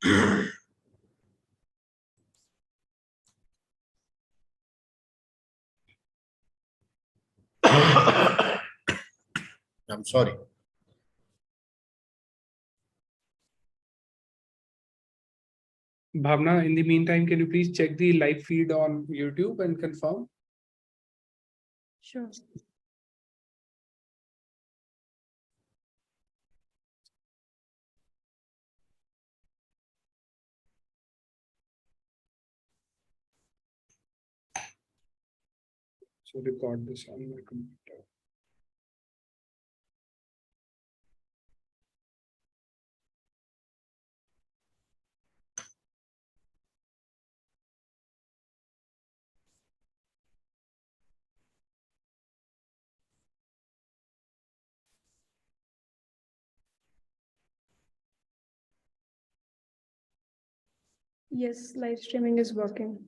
I'm sorry. Bhavna, in the meantime, can you please check the live feed on YouTube and confirm? Sure. So record this on my computer. Yes, live streaming is working.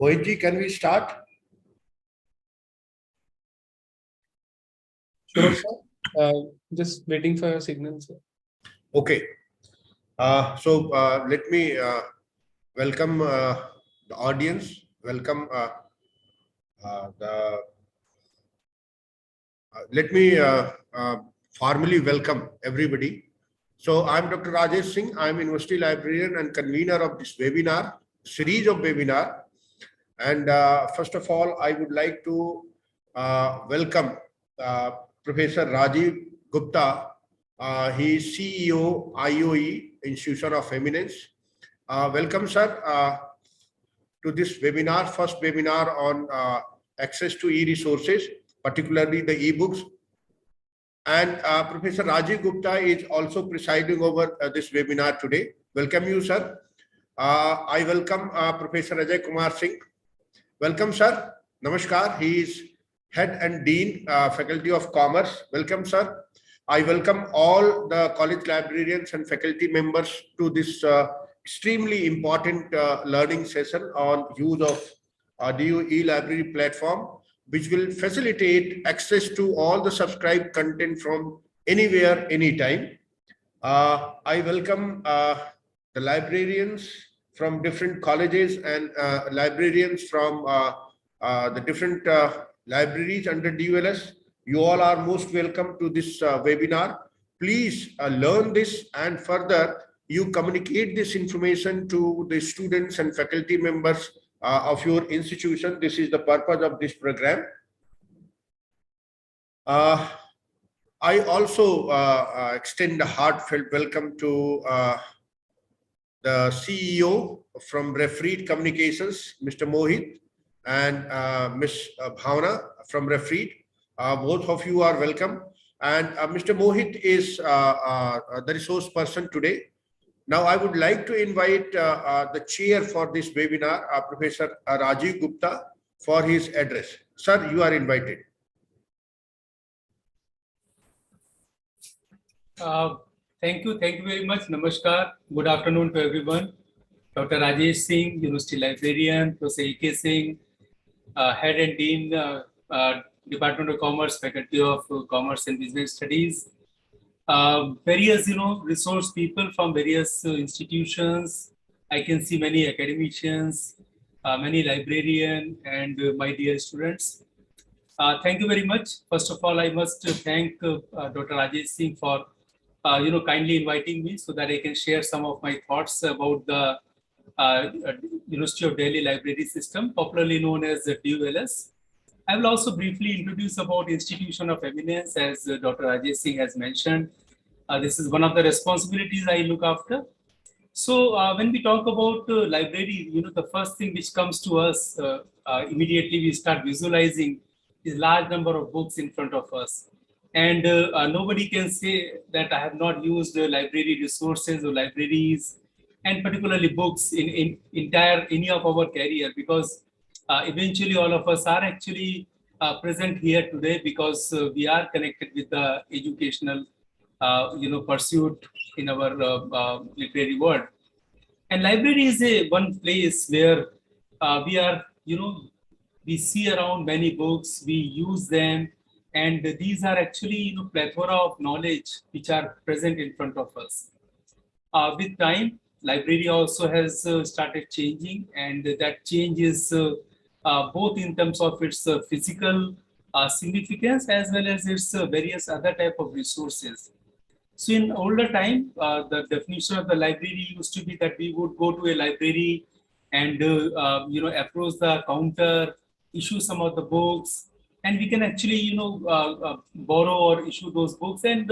Mohitji, can we start? Sure, sir. Just waiting for your signal, sir. Okay. Let me welcome the audience. Welcome let me formally welcome everybody. So I'm Dr. Rajesh Singh. I'm University Librarian and convener of this webinar, series of webinar. And first of all, I would like to welcome Professor Rajiv Gupta. He is CEO, IOE, Institution of Eminence. Welcome, sir, to this webinar, first webinar on access to e-resources, particularly the e-books. And Professor Rajiv Gupta is also presiding over this webinar today. Welcome you, sir. I welcome Professor Ajay Kumar Singh. Welcome, sir. Namaskar. He is Head and Dean, Faculty of Commerce. Welcome, sir. I welcome all the college librarians and faculty members to this extremely important learning session on use of DU eLibrary platform, which will facilitate access to all the subscribed content from anywhere, anytime. I welcome the librarians from different colleges and librarians from the different libraries under DULS. You all are most welcome to this webinar. Please learn this, and further you communicate this information to the students and faculty members of your institution. This is the purpose of this program. I also extend a heartfelt welcome to the CEO from Refereed Communications, Mr. Mohit, and Ms. Bhavna from Refereed. Both of you are welcome. And Mr. Mohit is the resource person today. Now, I would like to invite the chair for this webinar, Professor Rajiv Gupta, for his address. Sir, you are invited. Thank you very much. Namaskar. Good afternoon to everyone. Dr. Rajesh Singh, University Librarian, Professor A.K. Singh, Head and Dean, Department of Commerce, Faculty of Commerce and Business Studies. Various, resource people from various institutions. I can see many academicians, many librarians, and my dear students. Thank you very much. First of all, I must thank Dr. Rajesh Singh for kindly inviting me so that I can share some of my thoughts about the University of Delhi Library System, popularly known as the DULS. I will also briefly introduce about Institution of Eminence, as Dr. Rajesh Singh has mentioned. This is one of the responsibilities I look after. So when we talk about library, the first thing which comes to us immediately, we start visualizing is large number of books in front of us. And nobody can say that I have not used library resources or libraries, and particularly books in entire any of our career, because eventually all of us are actually present here today because we are connected with the educational pursuit in our literary world. And library is one place where we are, we see around many books, we use them, and these are actually plethora of knowledge which are present in front of us. With time, library also has started changing, and that change is both in terms of its physical significance as well as its various other type of resources. So in older time, the definition of the library used to be that we would go to a library and approach the counter, issue some of the books, and we can actually borrow or issue those books and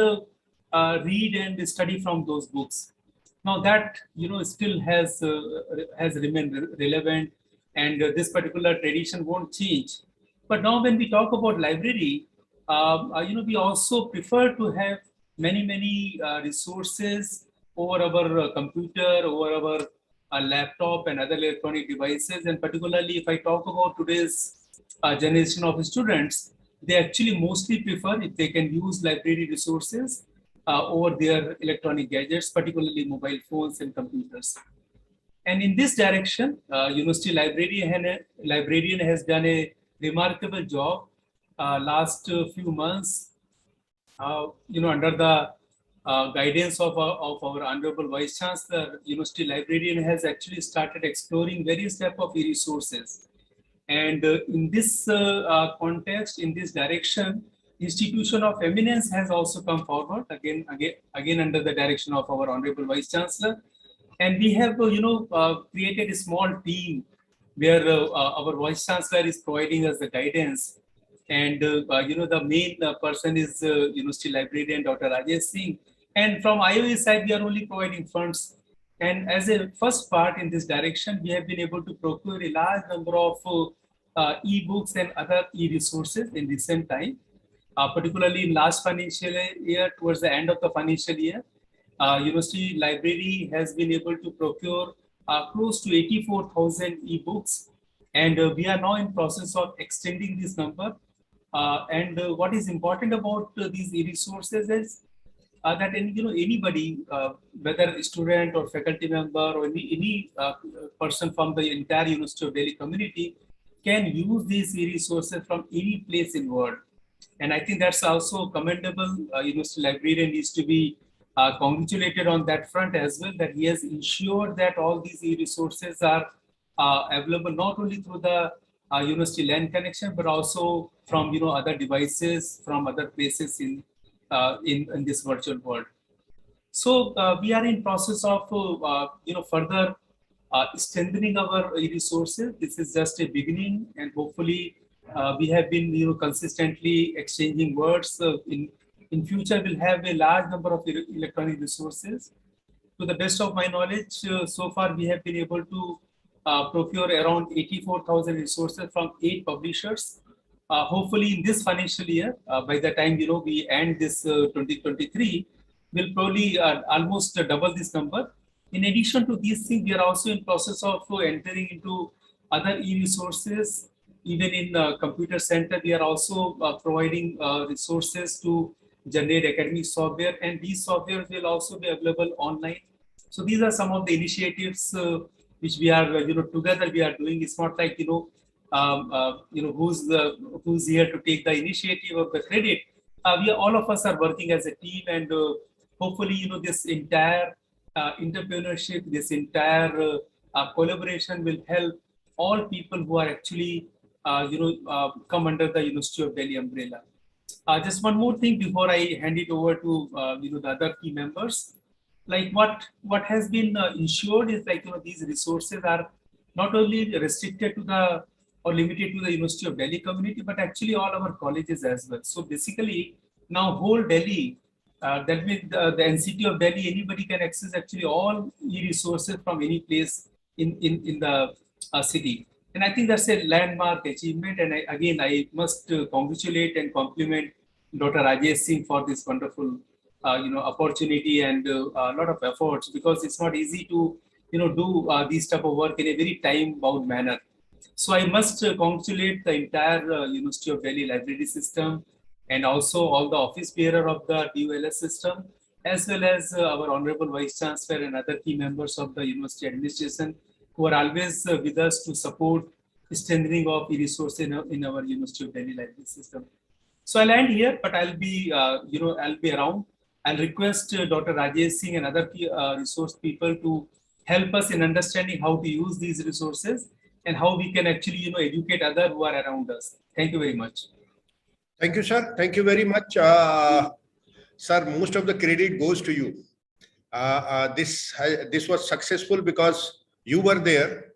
read and study from those books. Now that still has remained relevant, and this particular tradition won't change. But now when we talk about library, we also prefer to have many resources over our computer, over our laptop and other electronic devices. And particularly if I talk about today's generation of students, they actually mostly prefer if they can use library resources over their electronic gadgets, particularly mobile phones and computers. And in this direction, University Librarian has done a remarkable job last few months. Under the guidance of our Honorable Vice Chancellor, University Librarian has actually started exploring various types of resources. And in this context, in this direction, Institution of Eminence has also come forward again under the direction of our Honorable Vice Chancellor. And we have, created a small team where our Vice Chancellor is providing us the guidance. And, the main person is University Librarian, Dr. Rajesh Singh. And from IOE side, we are only providing funds. And as a first part in this direction, we have been able to procure a large number of e-books and other e-resources in recent time, particularly in last financial year, towards the end of the financial year. University Library has been able to procure close to 84,000 e-books, and we are now in process of extending this number. And what is important about these e-resources is that anybody, whether a student or faculty member or any person from the entire University of Delhi community, can use these e-resources from any place in the world. And I think that's also commendable. University Librarian needs to be congratulated on that front as well, that he has ensured that all these e-resources are available not only through the university LAN connection, but also from other devices from other places in this virtual world. So we are in process of further strengthening our resources. This is just a beginning, and hopefully we have been consistently exchanging words. In future, we'll have a large number of electronic resources. To the best of my knowledge, so far we have been able to procure around 84,000 resources from 8 publishers. Hopefully, in this financial year, by the time we end this 2023, we'll probably almost double this number. In addition to these things, we are also in process of entering into other e-resources. Even in the computer center, we are also providing resources to generate academic software, and these softwares will also be available online. So these are some of the initiatives which we are, together we are doing. It's not like who's here to take the initiative of the credit. All of us are working as a team, and hopefully, this entire entrepreneurship, this entire collaboration will help all people who are actually, come under the University of Delhi umbrella. Just one more thing before I hand it over to the other key members. Like what has been ensured is like these resources are not only restricted to the or limited to the University of Delhi community, but actually all our colleges as well. So basically, now whole Delhi, that means the NCT of Delhi, anybody can access actually all e-resources from any place in the city. And I think that's a landmark achievement. And I must congratulate and compliment Dr. Rajesh Singh for this wonderful opportunity and a lot of efforts, because it's not easy to do these type of work in a very time-bound manner. So I must congratulate the entire University of Delhi library system, and also all the office bearer of the DULS system, as well as our Honorable Vice Chancellor and other key members of the university administration, who are always with us to support strengthening of e-resources in our University of Delhi library system. So I'll end here, but I'll be around. I'll request Dr. Rajesh Singh and other key, resource people to help us in understanding how to use these resources and how we can actually educate others who are around us. Thank you very much. Thank you, sir. Thank you very much. Sir, most of the credit goes to you. This was successful because you were there.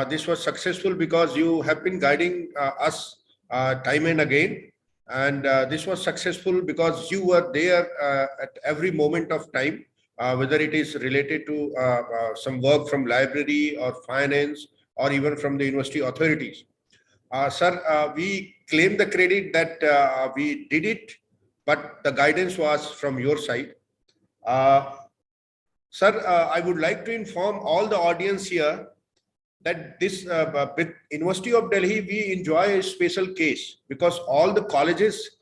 This was successful because you have been guiding us time and again. And this was successful because you were there at every moment of time, whether it is related to some work from library or finance or even from the university authorities. Sir, we claim the credit that we did it, but the guidance was from your side. Sir, I would like to inform all the audience here that this with University of Delhi, we enjoy a special case because all the colleges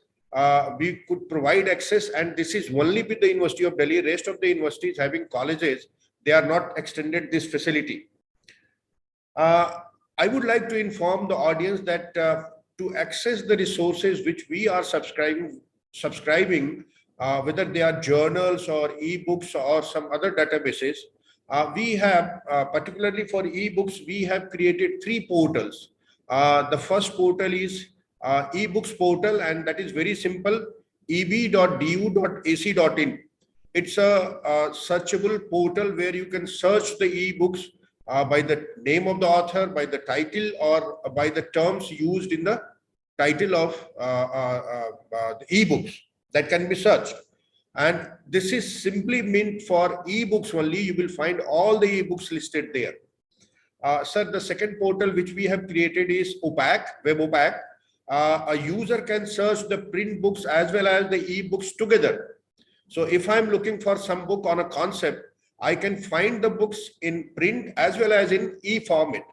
we could provide access, and this is only with the University of Delhi. Rest of the universities having colleges, they are not extended this facility. I would like to inform the audience that to access the resources which we are subscribing, whether they are journals or eBooks or some other databases, we have, particularly for eBooks, we have created 3 portals. The first portal is eBooks portal, and that is very simple, eb.du.ac.in. It's a searchable portal where you can search the eBooks by the name of the author, by the title, or by the terms used in the title of the eBooks that can be searched. And this is simply meant for eBooks only. You will find all the eBooks listed there. Sir, the second portal which we have created is Web OPAC. A user can search the print books as well as the eBooks together. So if I'm looking for some book on a concept, I can find the books in print as well as in e-format.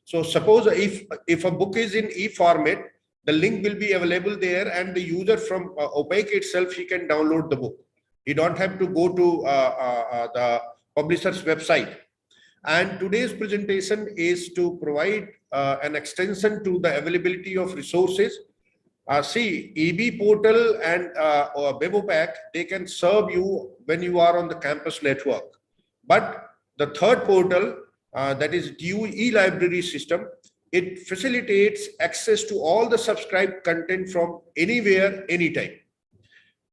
So suppose if a book is in e-format, the link will be available there, and the user from OPAC itself, he can download the book. You don't have to go to the publisher's website. And today's presentation is to provide an extension to the availability of resources See, EB portal and or Webopack, they can serve you when you are on the campus network. But the third portal, that is due eLibrary system, it facilitates access to all the subscribed content from anywhere, anytime.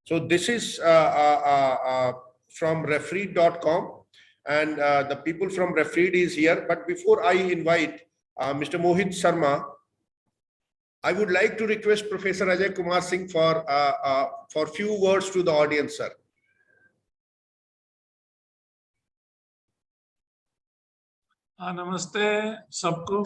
So this is from refereed.com, and the people from Refereed is here. But before I invite Mr. Mohit Sharma, I would like to request Professor Ajay Kumar Singh for few words to the audience, sir. नमस्ते सबको।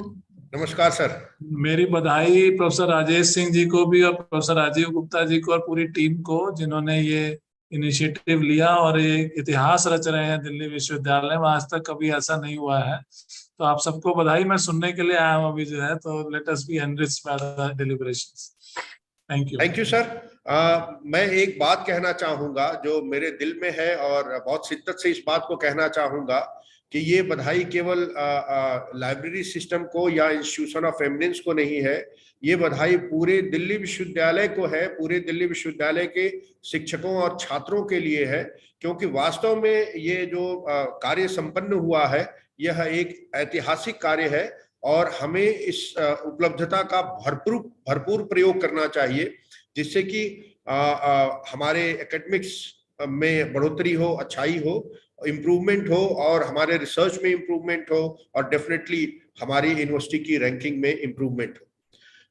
नमस्कार sir. मेरी बधाई professor Rajesh Singh ji को भी और professor Rajiv Gupta ji को और पूरी टीम को, जिन्होंने ये इनिशिएटिव लिया और ये इतिहास रच रहे हैं दिल्ली विश्वविद्यालय में। आज तक कभी ऐसा नहीं हुआ है, तो आप सबको बधाई। मैं सुनने के लिए आया हूँ अभी जो है, तो let us be enriched by the deliberations. Thank you sir. मैं एक बात कहना चाहूंगा जो मेरे दिल में है, और बहुत शिद्दत से इस बात को कहना चाहूंगा कि ये बधाई केवल लाइब्रेरी सिस्टम को या इंस्टीट्यूशन ऑफ एमिनेंस को नहीं है, ये बधाई पूरे दिल्ली विश्वविद्यालय को है, पूरे दिल्ली विश्वविद्यालय के शिक्षकों और छात्रों के लिए है। क्योंकि वास्तव में ये जो कार्य संपन्न हुआ है, यह एक ऐतिहासिक कार्य है और हमें इस उपलब्धता का भरपूर प्रयोग करना चाहिए, जिससे कि हमारे एकेडमिक्स में बढ़ोतरी हो, अच्छाई हो, इम्प्रूवमेंट हो, और हमारे रिसर्च में इम्प्रूवमेंट हो, और डेफिनेटली हमारी यूनिवर्सिटी की रैंकिंग में इम्प्रूवमेंट हो।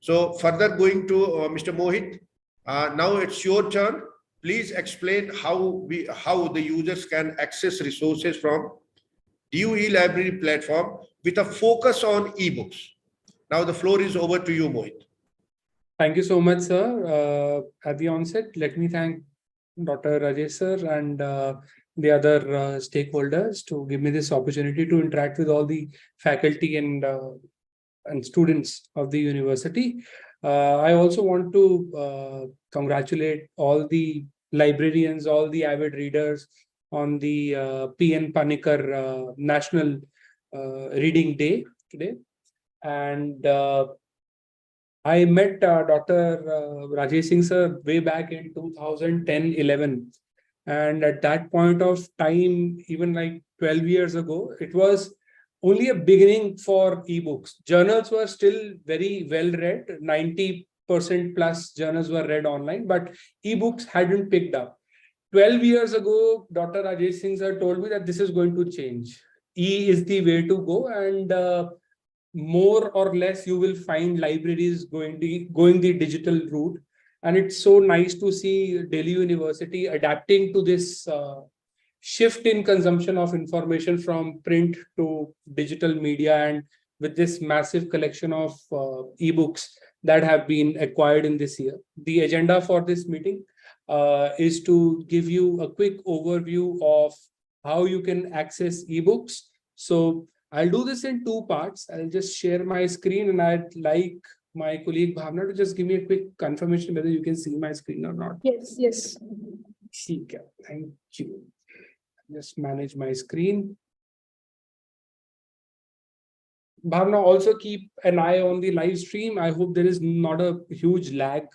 So further going to Mister Mohit, now it's your turn. Please explain how the users can access resources from DU eLibrary platform with a focus on eBooks. Now the floor is over to you, Mohit. Thank you so much, sir. At the onset, let me thank Dr. Rajesh sir and the other stakeholders to give me this opportunity to interact with all the faculty and students of the university. I also want to congratulate all the librarians, all the avid readers on the P.N. Panikkar National Reading Day today. And I met Dr. Rajesh Singh sir way back in 2010-11. And at that point of time, even like 12 years ago, it was only a beginning for ebooks. Journals were still very well read. 90% plus journals were read online, but ebooks hadn't picked up. 12 years ago, Dr. Rajesh Singh sir told me that this is going to change. E is the way to go, and more or less you will find libraries going the digital route. And it's so nice to see Delhi University adapting to this shift in consumption of information from print to digital media, and with this massive collection of ebooks that have been acquired in this year. The agenda for this meeting is to give you a quick overview of how you can access ebooks. So I'll do this in two parts. I'll just share my screen, and I'd like my colleague Bhavna to just give me a quick confirmation whether you can see my screen or not. Yes. Thank you. Just manage my screen. Bhavna, also keep an eye on the live stream. I hope there is not a huge lag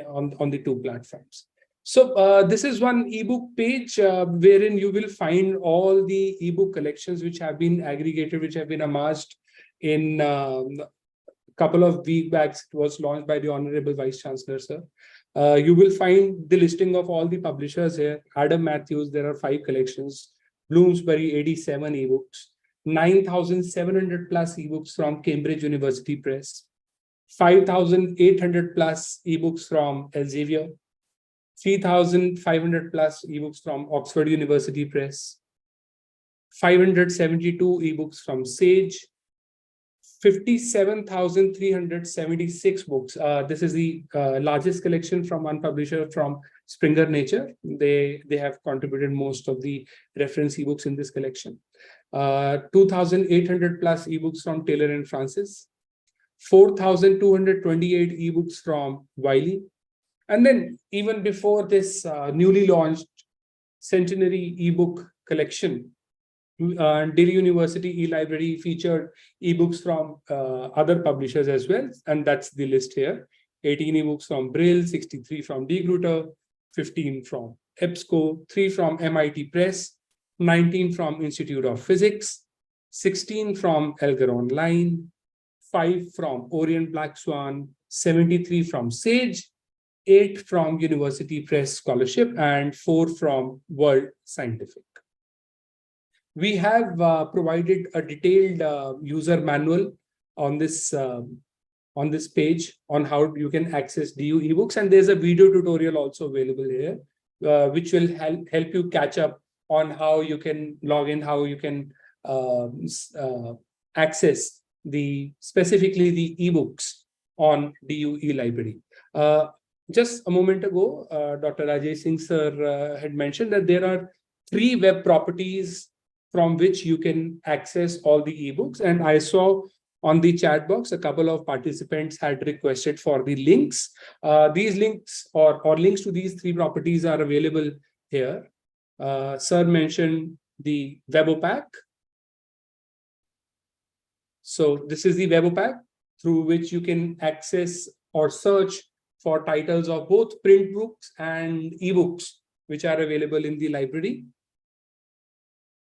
on the two platforms. So this is one ebook page wherein you will find all the ebook collections which have been aggregated, which have been amassed in couple of weeks back. It was launched by the Honorable Vice Chancellor, sir. You will find the listing of all the publishers here. Adam Matthews, there are 5 collections. Bloomsbury, 87 ebooks. 9,700 plus ebooks from Cambridge University Press. 5,800 plus ebooks from Elsevier. 3,500 plus ebooks from Oxford University Press. 572 ebooks from Sage. 57,376 books. This is the largest collection from one publisher, from Springer Nature. They have contributed most of the reference ebooks in this collection. 2,800 plus ebooks from Taylor and Francis. 4,228 ebooks from Wiley. And then even before this newly launched centenary ebook collection, Delhi University eLibrary featured ebooks from other publishers as well, and that's the list here. 18 ebooks from Brill, 63 from deGrutter, 15 from EBSCO, 3 from MIT Press, 19 from Institute of Physics, 16 from Elgar Online, 5 from Orient Black Swan, 73 from Sage, 8 from University Press Scholarship, and 4 from World Scientific. We have provided a detailed user manual on this page on how you can access DU ebooks, and there's a video tutorial also available here, which will help you catch up on how you can log in, how you can access specifically the ebooks on DU eLibrary. Just a moment ago, Dr. Rajesh Singh sir had mentioned that there are 3 web properties from which you can access all the ebooks. And I saw on the chat box, a couple of participants had requested for the links. These links or links to these 3 properties are available here. Sir mentioned the Webopack. So this is the Webopack through which you can access or search for titles of both print books and ebooks, which are available in the library.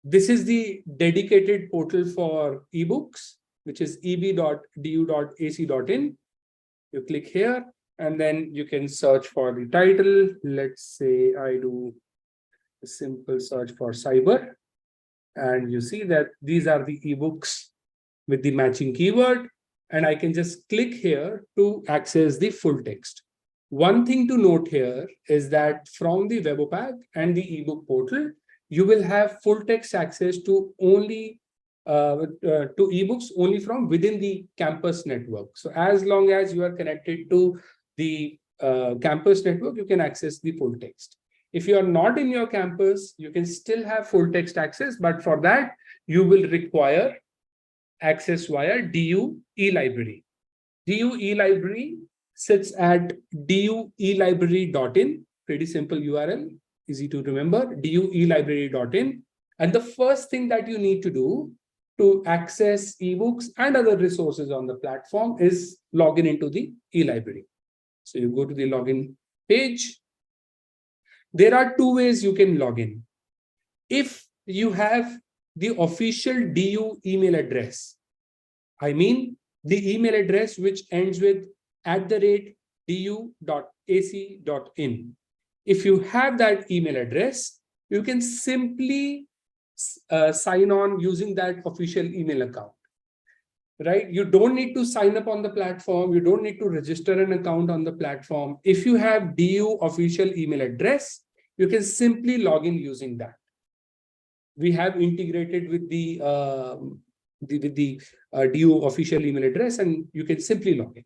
This is the dedicated portal for ebooks, which is eb.du.ac.in. You click here, and then you can search for the title. Let's say I do a simple search for cyber, and you see that these are the ebooks with the matching keyword, and I can just click here to access the full text. One thing to note here is that from the Webopack and the ebook portal, you will have full text access to only to ebooks only from within the campus network. So as long as you are connected to the campus network, you can access the full text. If you are not in your campus, you can still have full text access, but for that, you will require access via DU eLibrary. DU eLibrary sits at duelibrary.in, pretty simple URL, easy to remember, duelibrary.in. And the first thing that you need to do to access ebooks and other resources on the platform is login into the eLibrary. So you go to the login page. There are 2 ways you can log in. If you have the official DU email address, I mean the email address which ends with @du.ac.in. If you have that email address, you can simply sign on using that official email account, right? You don't need to sign up on the platform. You don't need to register an account on the platform. If you have DU official email address, you can simply log in using that. We have integrated with the DU official email address, and you can simply log in.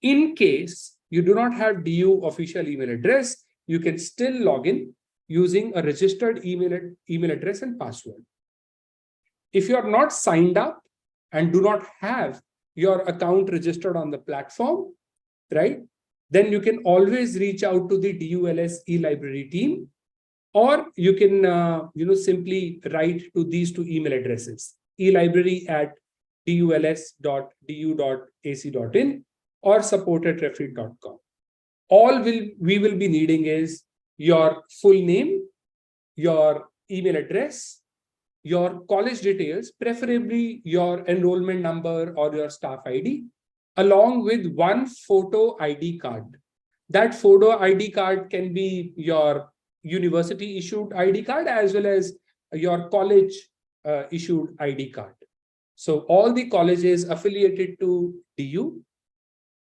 In case you do not have DU official email address, you can still log in using a registered email address and password. If you are not signed up and do not have your account registered on the platform, right, then you can always reach out to the DULS eLibrary team, or you can simply write to these 2 email addresses, elibrary@duls.du.ac.in or support@refit.com. All we will be needing is your full name, your email address, your college details, preferably your enrollment number or your staff ID, along with 1 photo ID card. That photo ID card can be your university issued ID card as well as your college issued ID card. So all the colleges affiliated to DU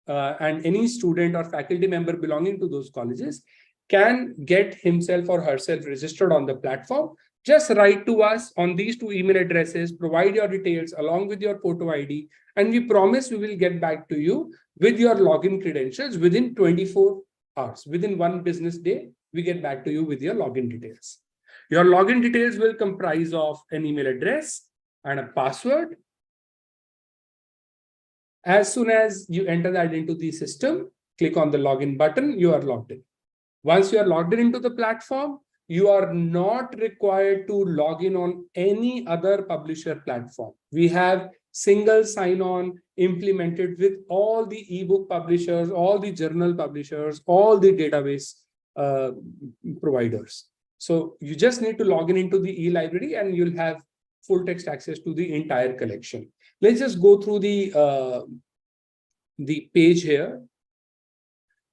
and any student or faculty member belonging to those colleges can get himself or herself registered on the platform. Just write to us on these 2 email addresses, provide your details along with your photo ID, and we promise we will get back to you with your login credentials within 24 hours. Within 1 business day, we get back to you with your login details. Your login details will comprise of an email address and a password. As soon as you enter that into the system, click on the login button, you are logged in. Once you are logged in into the platform, you are not required to log in on any other publisher platform. We have single sign-on implemented with all the ebook publishers, all the journal publishers, all the database providers. So you just need to log in into the eLibrary and you'll have full text access to the entire collection. Let's just go through the page here.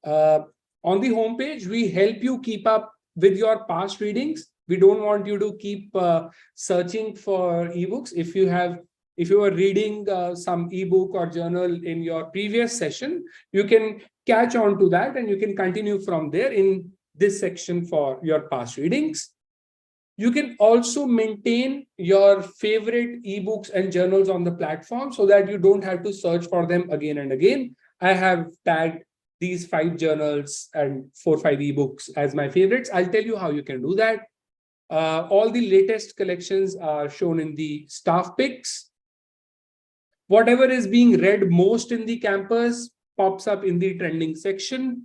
On the home page, we help you keep up with your past readings. We don't want you to keep searching for ebooks. If you are reading some ebook or journal in your previous session, you can catch on to that and you can continue from there in this section for your past readings. You can also maintain your favorite ebooks and journals on the platform so that you don't have to search for them again and again. I have tagged these 5 journals and 4 or 5 ebooks as my favorites. I'll tell you how you can do that. All the latest collections are shown in the staff picks. Whatever is being read most in the campus pops up in the trending section.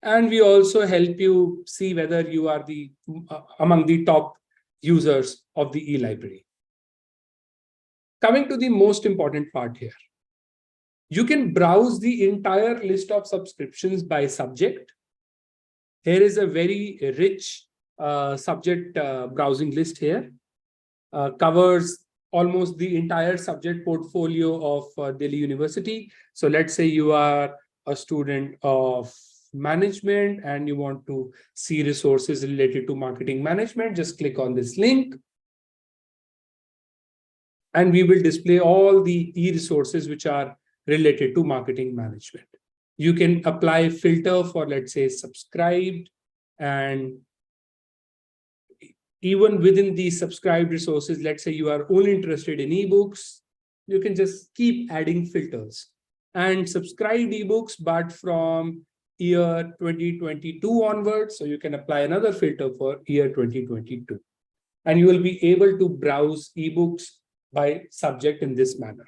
And we also help you see whether you are among the top users of the eLibrary. Coming to the most important part here. You can browse the entire list of subscriptions by subject. Here is a very rich subject browsing list here. Covers almost the entire subject portfolio of Delhi University. So let's say you are a student of management and you want to see resources related to marketing management, just click on this link. And we will display all the e-resources which are related to marketing management. You can apply a filter for, let's say, subscribed, and even within the subscribed resources, let's say you are only interested in ebooks, you can just keep adding filters and subscribed ebooks, but from year 2022 onwards. So you can apply another filter for year 2022. And you will be able to browse ebooks by subject in this manner.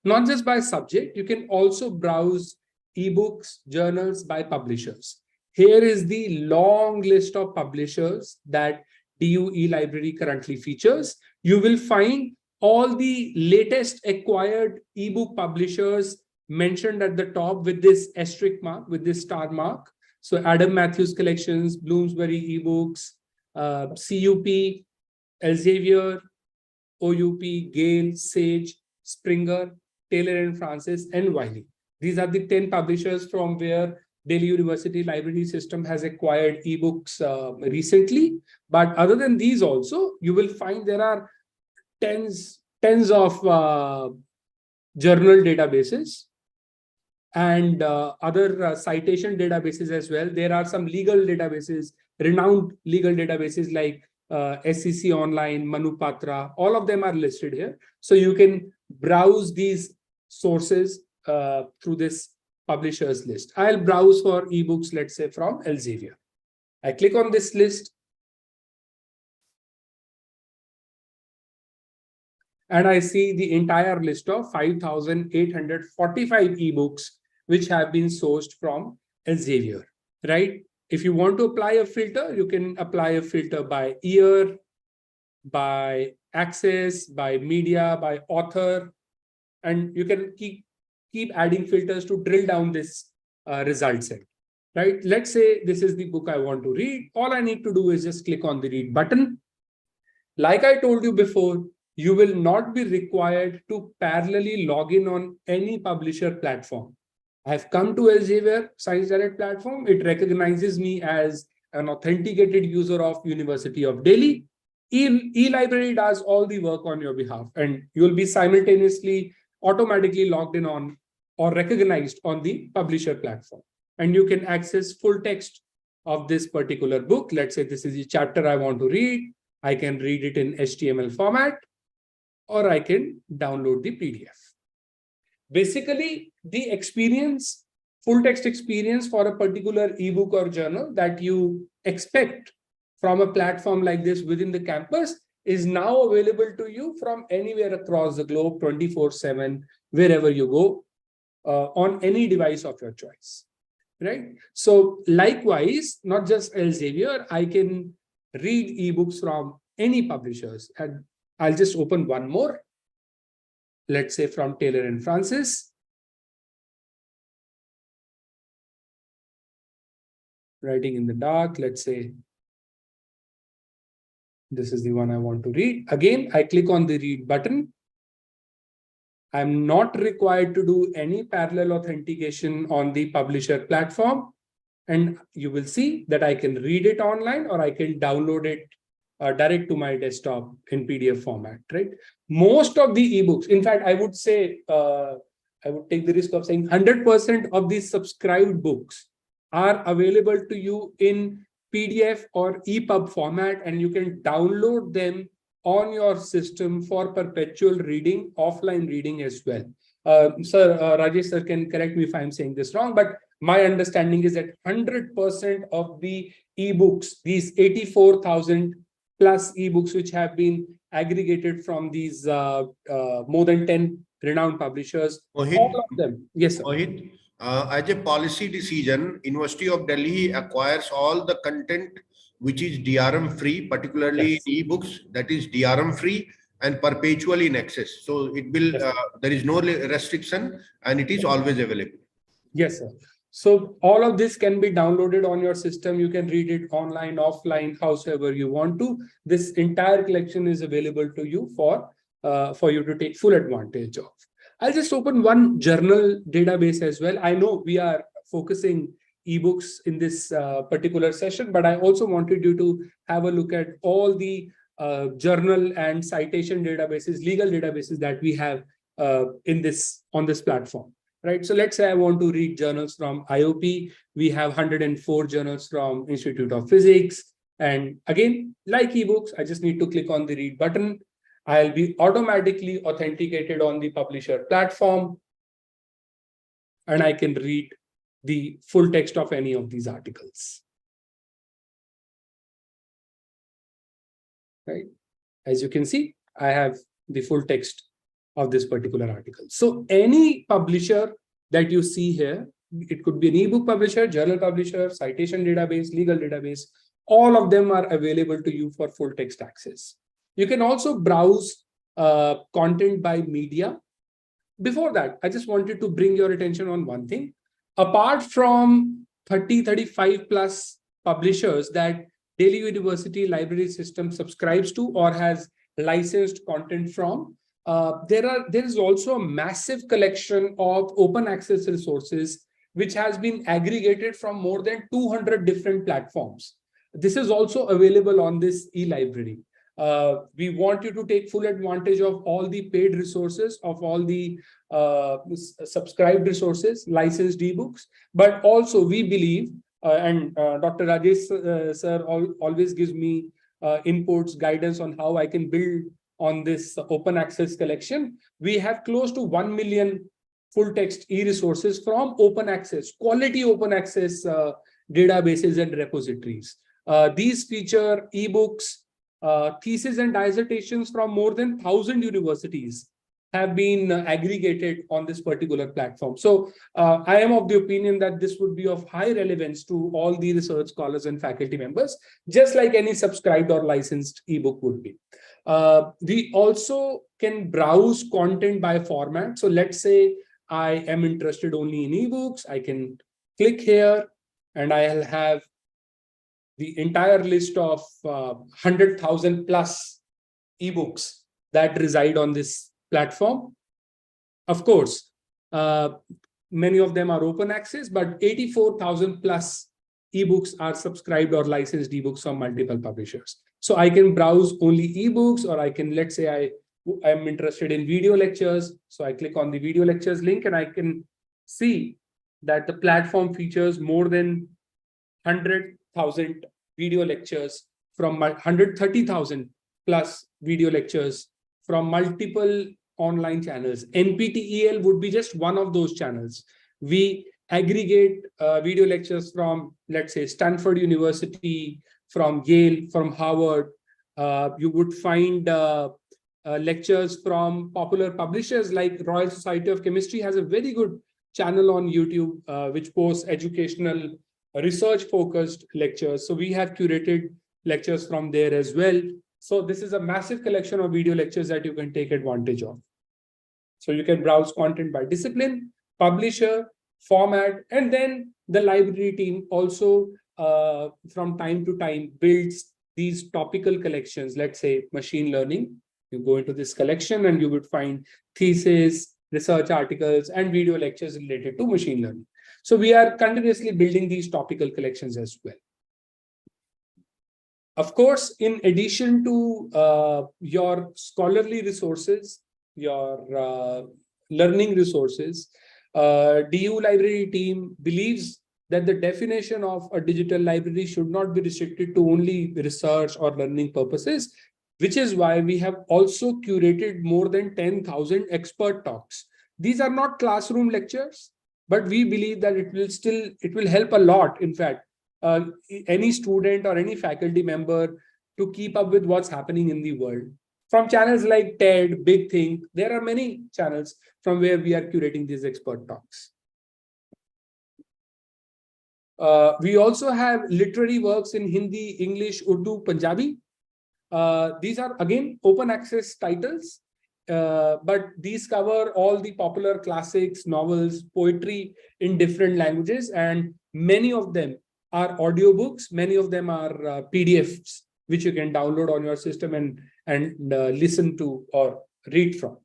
Not just by subject, you can also browse ebooks, journals by publishers. Here is the long list of publishers that DU eLibrary currently features. You will find all the latest acquired ebook publishers mentioned at the top with this asterisk mark, with this star mark. So Adam Matthews Collections, Bloomsbury eBooks, CUP, Elsevier, OUP, Gale, Sage, Springer, Taylor and Francis, and Wiley. These are the 10 publishers from where Delhi University Library System has acquired ebooks recently. But other than these also, you will find there are tens of journal databases and other citation databases as well. There are some legal databases, renowned legal databases like SEC Online, Manupatra, all of them are listed here. So you can browse these sources through this publishers list. I'll browse for ebooks, let's say from Elsevier. I click on this list. And I see the entire list of 5,845 ebooks which have been sourced from Elsevier, right? If you want to apply a filter, you can apply a filter by year, by access, by media, by author, and you can keep adding filters to drill down this result set, right? Let's say this is the book I want to read. All I need to do is just click on the read button. Like I told you before, you will not be required to parallelly log in on any publisher platform. I've come to Elsevier Science Direct platform. It recognizes me as an authenticated user of University of Delhi. eLibrary does all the work on your behalf, and you'll be simultaneously automatically logged in on or recognized on the publisher platform. And you can access full text of this particular book. Let's say this is the chapter I want to read. I can read it in HTML format, or I can download the PDF. Basically, the experience, full text experience for a particular ebook or journal that you expect from a platform like this within the campus is now available to you from anywhere across the globe, 24/7, wherever you go, on any device of your choice, right? So likewise, not just Elsevier, I can read ebooks from any publishers. And I'll just open one more. Let's say from Taylor and Francis. Writing in the dark, let's say this is the one I want to read. Again, I click on the read button. I'm not required to do any parallel authentication on the publisher platform. And you will see that I can read it online or I can download it direct to my desktop in PDF format, right? Most of the ebooks, in fact, I would say, I would take the risk of saying 100% of these subscribed books are available to you in PDF or EPUB format, and you can download them on your system for perpetual reading, offline reading as well. Rajesh sir can correct me if I'm saying this wrong, but my understanding is that 100% of the ebooks, these 84,000 plus ebooks which have been aggregated from these more than 10 renowned publishers, Mohit, all of them. Yes, sir. Mohit, as a policy decision, University of Delhi acquires all the content which is DRM free, particularly Yes. ebooks, that is DRM free and perpetually in access. So it will, Yes. there is no restriction and it is always available. Yes, sir. So all of this can be downloaded on your system. You can read it online, offline, howsoever you want to. This entire collection is available to you for you to take full advantage of. I'll just open one journal database as well. I know we are focusing ebooks in this particular session, but I also wanted you to have a look at all the journal and citation databases, legal databases that we have on this platform. Right. So let's say I want to read journals from IOP. We have 104 journals from Institute of Physics. And again, like ebooks, I just need to click on the read button. I'll be automatically authenticated on the publisher platform. And I can read the full text of any of these articles. Right. As you can see, I have the full text of this particular article. So any publisher that you see here, it could be an ebook publisher, journal publisher, citation database, legal database, all of them are available to you for full text access. You can also browse content by media. Before that, I just wanted to bring your attention on one thing. Apart from 30, 35 plus publishers that Delhi University Library System subscribes to or has licensed content from, there is also a massive collection of open access resources which has been aggregated from more than 200 different platforms. This is also available on this eLibrary. We want you to take full advantage of all the paid resources, of all the subscribed resources, licensed ebooks, but also we believe, and Dr. Rajesh sir always gives me inputs, guidance on how I can build on this open access collection. We have close to 1 million full text e-resources from open access, quality open access databases and repositories. These feature ebooks, theses and dissertations from more than 1,000 universities have been aggregated on this particular platform. So I am of the opinion that this would be of high relevance to all the research scholars and faculty members, just like any subscribed or licensed ebook would be. We also can browse content by format. So let's say I am interested only in ebooks. I can click here and I'll have the entire list of 100,000 plus ebooks that reside on this platform. Of course, many of them are open access, but 84,000 plus ebooks are subscribed or licensed ebooks from multiple publishers. So I can browse only ebooks, or I can, let's say I'm interested in video lectures. So I click on the video lectures link and I can see that the platform features more than 100,000 video lectures from 130,000 plus video lectures from multiple online channels. NPTEL would be just one of those channels. We aggregate video lectures from, let's say, Stanford University, from Yale, from Harvard. You would find lectures from popular publishers like Royal Society of Chemistry has a very good channel on YouTube, which posts educational research focused lectures. So we have curated lectures from there as well. So this is a massive collection of video lectures that you can take advantage of. So you can browse content by discipline, publisher, format, and then the library team also from time to time builds these topical collections. Let's say machine learning. You go into this collection and you would find thesis, research articles, and video lectures related to machine learning. So we are continuously building these topical collections as well. Of course, in addition to your scholarly resources, your learning resources, DU library team believes that the definition of a digital library should not be restricted to only research or learning purposes, which is why we have also curated more than 10,000 expert talks. These are not classroom lectures, but we believe that it will help a lot, in fact, any student or any faculty member to keep up with what's happening in the world. From channels like TED, Big Think, there are many channels from where we are curating these expert talks. We also have literary works in Hindi, English, Urdu, Punjabi. These are again open access titles, but these cover all the popular classics, novels, poetry in different languages, and many of them are audiobooks, many of them are PDFs, which you can download on your system and listen to or read from.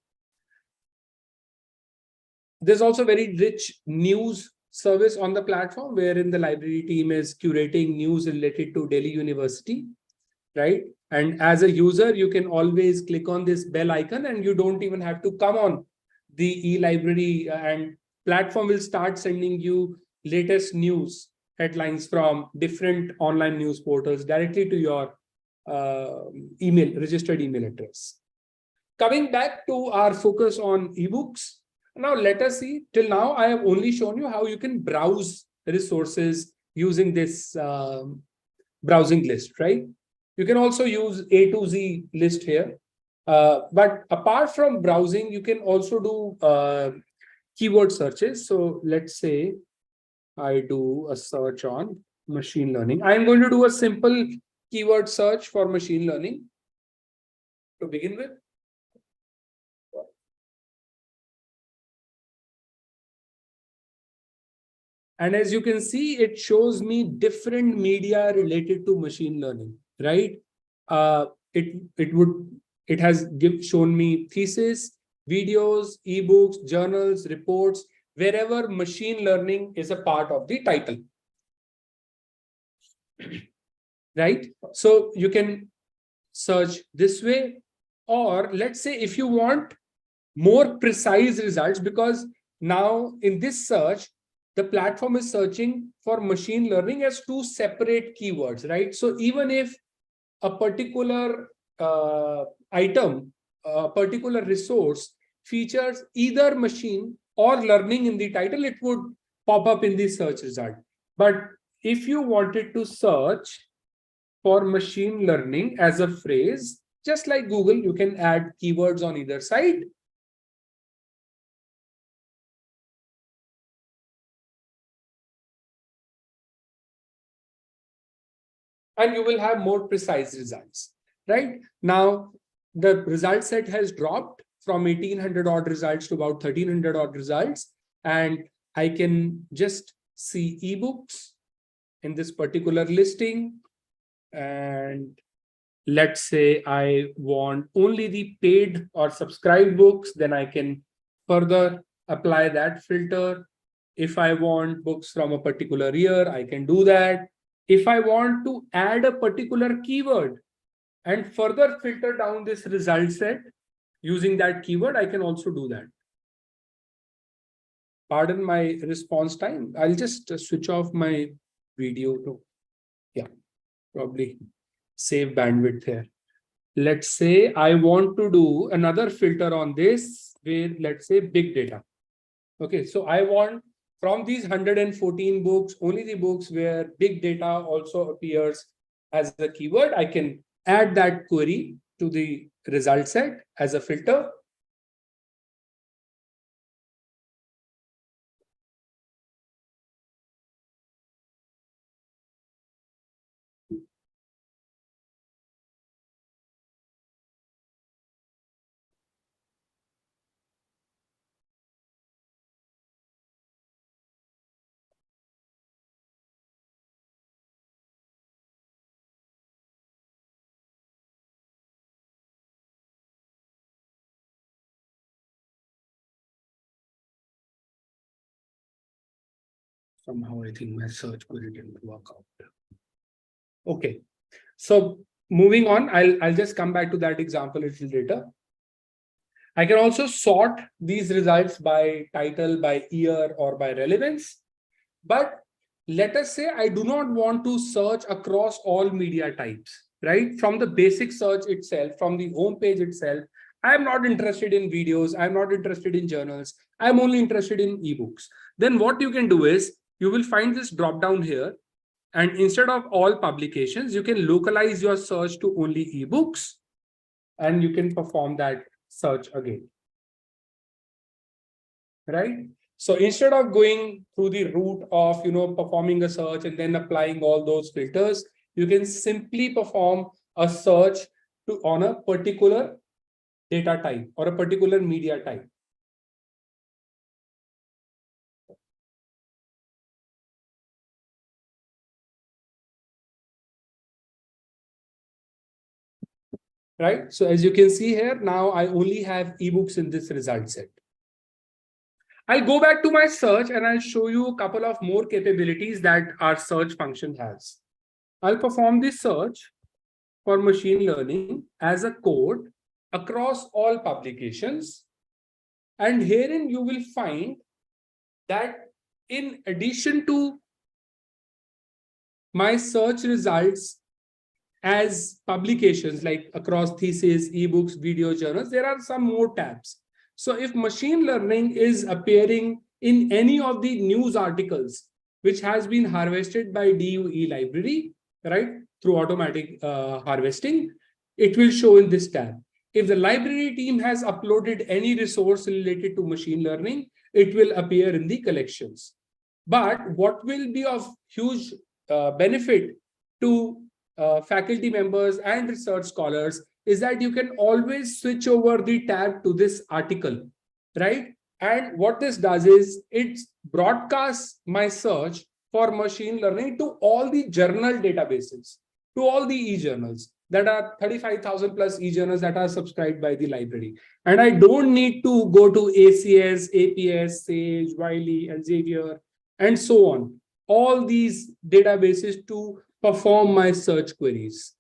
There's also very rich news service on the platform, wherein the library team is curating news related to Delhi University, right? And as a user, you can always click on this bell icon and you don't even have to come on the eLibrary, and platform will start sending you latest news headlines from different online news portals directly to your registered email address. Coming back to our focus on eBooks, now let us see. Till now, I have only shown you how you can browse resources using this browsing list, right? You can also use A to Z list here. But apart from browsing, you can also do keyword searches. So let's say I do a search on machine learning. I'm going to do a simple keyword search for machine learning to begin with. And as you can see, it shows me different media related to machine learning, right? It has shown me thesis, videos, ebooks, journals, reports, wherever machine learning is a part of the title. Right? So you can search this way, or let's say if you want more precise results, because now in this search, the platform is searching for machine learning as two separate keywords, right? So even if a particular item, a particular resource features either machine or learning in the title, it would pop up in the search result. But if you wanted to search for machine learning as a phrase, just like Google, you can add keywords on either side. And you will have more precise results, right? Now, the result set has dropped from 1800 odd results to about 1300 odd results. And I can just see eBooks in this particular listing. And let's say I want only the paid or subscribed books, then I can further apply that filter. If I want books from a particular year, I can do that. If I want to add a particular keyword and further filter down this result set using that keyword, I can also do that. Pardon my response time. I'll just switch off my video to, yeah, probably save bandwidth here. Let's say I want to do another filter on this with, let's say, big data. Okay, so I want from these 114 books, only the books where big data also appears as a keyword. I can add that query to the result set as a filter. Somehow I think my search query didn't work out. Okay, so moving on, I'll just come back to that example a little later. I can also sort these results by title, by year, or by relevance. But let us say I do not want to search across all media types, right? From the basic search itself, from the home page itself, I'm not interested in videos. I'm not interested in journals. I'm only interested in ebooks. Then what you can do is you will find this drop down here. And instead of all publications, you can localize your search to only ebooks. And you can perform that search again. Right? So instead of going through the route of performing a search and then applying all those filters, you can simply perform a search on a particular data type or a particular media type. Right? So as you can see here, now I only have ebooks in this result set. I'll go back to my search and I'll show you a couple of more capabilities that our search function has. I'll perform this search for machine learning as a code across all publications. And herein you will find that in addition to my search results as publications like across thesis, ebooks, video journals, there are some more tabs. So if machine learning is appearing in any of the news articles, which has been harvested by DU eLibrary, right, through automatic harvesting, it will show in this tab. If the library team has uploaded any resource related to machine learning, it will appear in the collections. But what will be of huge benefit to faculty members and research scholars is that you can always switch over the tab to this article, right? And what this does is it broadcasts my search for machine learning to all the journal databases, to all the e-journals. That are 35,000 plus e-journals that are subscribed by the library. And I don't need to go to ACS, APS, Sage, Wiley, Elsevier, and so on. All these databases to perform my search queries.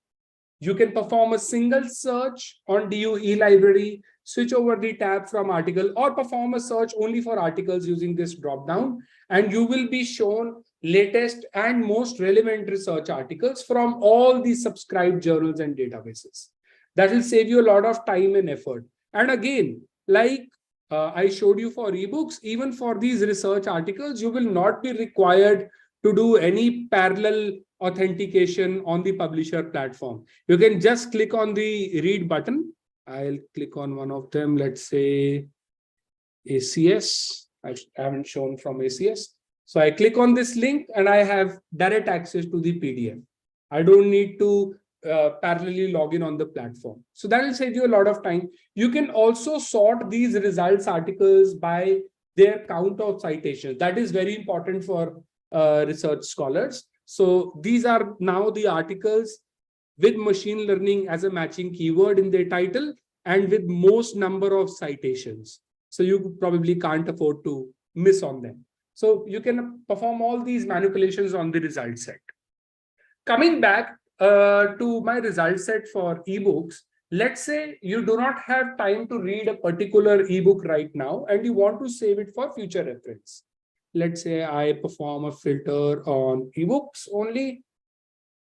You can perform a single search on DU eLibrary, switch over the tab from article, or perform a search only for articles using this drop-down, and you will be shown latest and most relevant research articles from all the subscribed journals and databases. That will save you a lot of time and effort. And again, like I showed you for ebooks, even for these research articles, you will not be required to do any parallel authentication on the publisher platform. You can just click on the read button. I'll click on one of them, let's say ACS. I haven't shown from ACS. So I click on this link and I have direct access to the PDF. I don't need to parallelly log in on the platform. So that will save you a lot of time. You can also sort these results articles by their count of citations. That is very important for research scholars. So these are now the articles with machine learning as a matching keyword in their title and with most number of citations. So you probably can't afford to miss on them. So you can perform all these manipulations on the result set. Coming back to my result set for ebooks, let's say you do not have time to read a particular ebook right now and you want to save it for future reference. Let's say I perform a filter on ebooks only,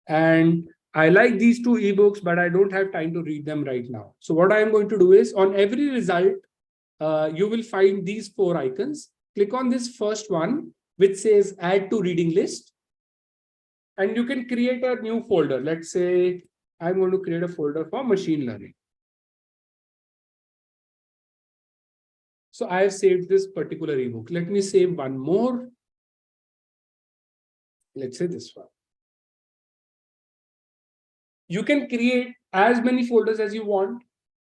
and I like these two ebooks, but I don't have time to read them right now. So what I'm going to do is on every result, you will find these 4 icons. Click on this first one, which says add to reading list. And you can create a new folder. Let's say I'm going to create a folder for machine learning. So I have saved this particular ebook. Let me save one more. Let's say this one. You can create as many folders as you want.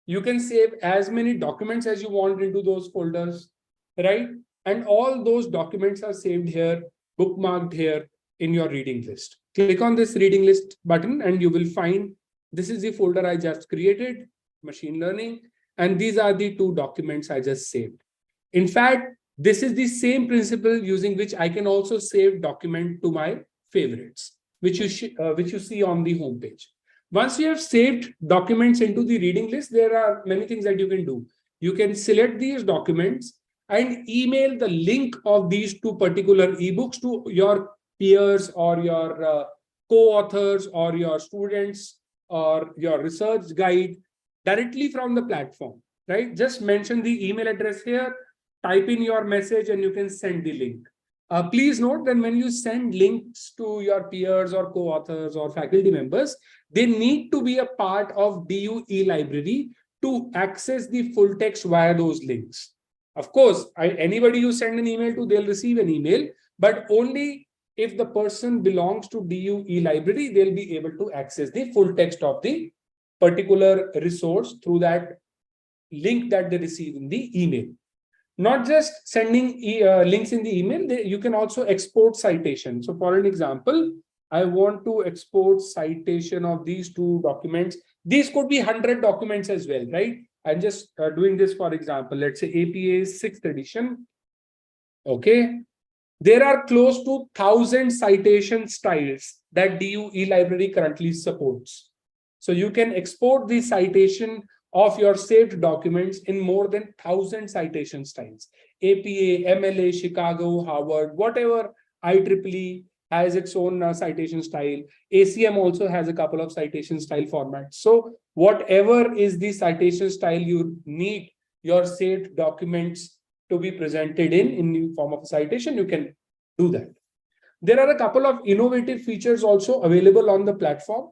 You can save as many documents as you want into those folders, right? And all those documents are saved here, bookmarked here in your reading list. Click on this reading list button and you will find this is the folder I just created, machine learning, and these are the 2 documents I just saved. In fact, This is the same principle using which I can also save document to my favorites, which you see on the homepage. Once you have saved documents into the reading list, there are many things that you can do. You can select these documents and email the link of these two particular ebooks to your peers or your co-authors or your students or your research guide directly from the platform, right? Just mention the email address here, type in your message, and you can send the link. Please note that when you send links to your peers or co-authors or faculty members, they need to be a part of DU eLibrary to access the full text via those links. Of course, anybody you send an email to, they'll receive an email, but only if the person belongs to DU eLibrary, they'll be able to access the full text of the particular resource through that link that they receive in the email. Not just sending links in the email, you can also export citation. So for an example, I want to export citation of these two documents. These could be 100 documents as well, right? I'm just doing this for example. Let's say APA 6th edition. Okay. There are close to 1,000 citation styles that DU eLibrary currently supports. So you can export the citation of your saved documents in more than 1,000 citation styles. APA, MLA, Chicago, Harvard, whatever IEEE has its own citation style. ACM also has a couple of citation style formats. So whatever is the citation style you need your saved documents to be presented in the form of a citation, you can do that. There are a couple of innovative features also available on the platform,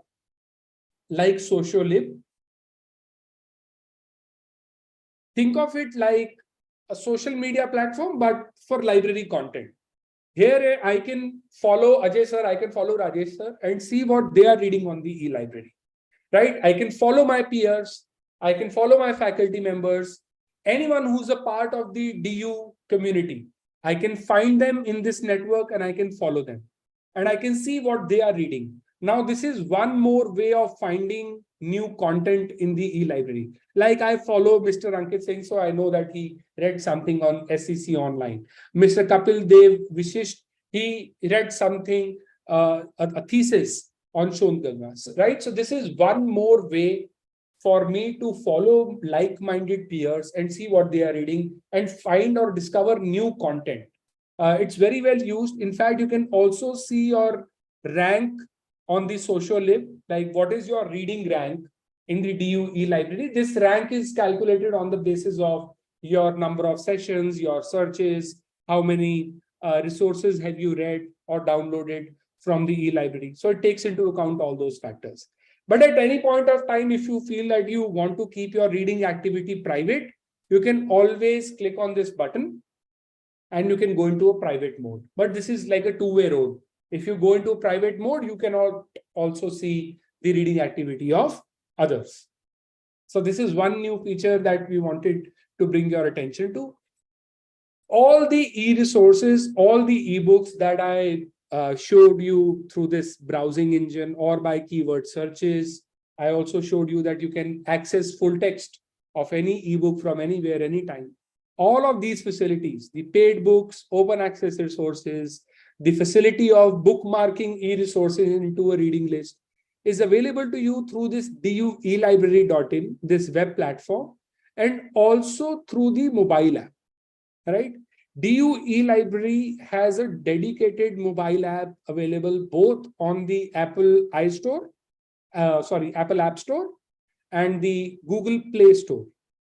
like SocioLib. Think of it like a social media platform, but for library content. Here I can follow Ajay sir, I can follow Rajesh sir and see what they are reading on the eLibrary, right? I can follow my peers, I can follow my faculty members, anyone who's a part of the DU community. I can find them in this network and I can follow them. And I can see what they are reading. Now, this is one more way of finding new content in the eLibrary. Like I follow Mr. Ankit Singh, so I know that he read something on SEC Online. Mr. Kapil Dev Vishisht, he read something, a thesis on Shongalma, right? So this is one more way for me to follow like-minded peers and see what they are reading and find or discover new content. It's very well used. In fact, you can also see your rank on the SocioLib, like what is your reading rank in the DU eLibrary. This rank is calculated on the basis of your number of sessions, your searches, how many resources have you read or downloaded from the eLibrary. So it takes into account all those factors. But at any point of time, if you feel that you want to keep your reading activity private, you can always click on this button and you can go into a private mode. But this is like a two-way road. If you go into private mode, you can also see the reading activity of others. So this is one new feature that we wanted to bring your attention to. All the e-resources, all the ebooks that I showed you through this browsing engine or by keyword searches. I also showed you that you can access full text of any ebook from anywhere, anytime. All of these facilities, the paid books, open access resources, the facility of bookmarking e-resources into a reading list is available to you through this duelibrary.in, this web platform, and also through the mobile app, right? DU eLibrary has a dedicated mobile app available both on the Apple Apple App Store and the Google Play Store,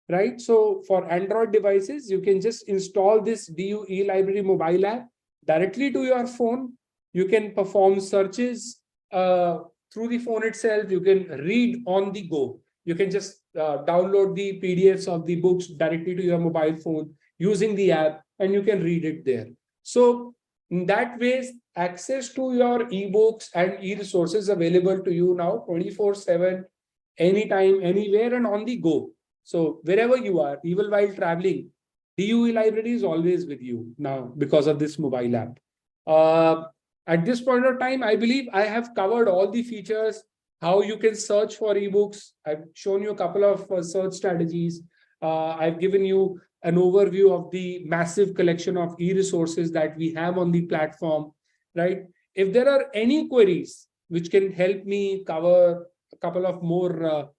right? So for Android devices, you can just install this DU eLibrary mobile app directly to your phone. You can perform searches through the phone itself. You can read on the go. You can just download the PDFs of the books directly to your mobile phone using the app, and you can read it there. So in that way, access to your ebooks and e-resources available to you now 24/7, anytime, anywhere, and on the go. So wherever you are, even while traveling, DU eLibrary is always with you now because of this mobile app. At this point of time, I believe I have covered all the features, how you can search for ebooks. I've shown you a couple of search strategies. I've given you an overview of the massive collection of e-resources that we have on the platform, right? If there are any queries which can help me cover a couple of more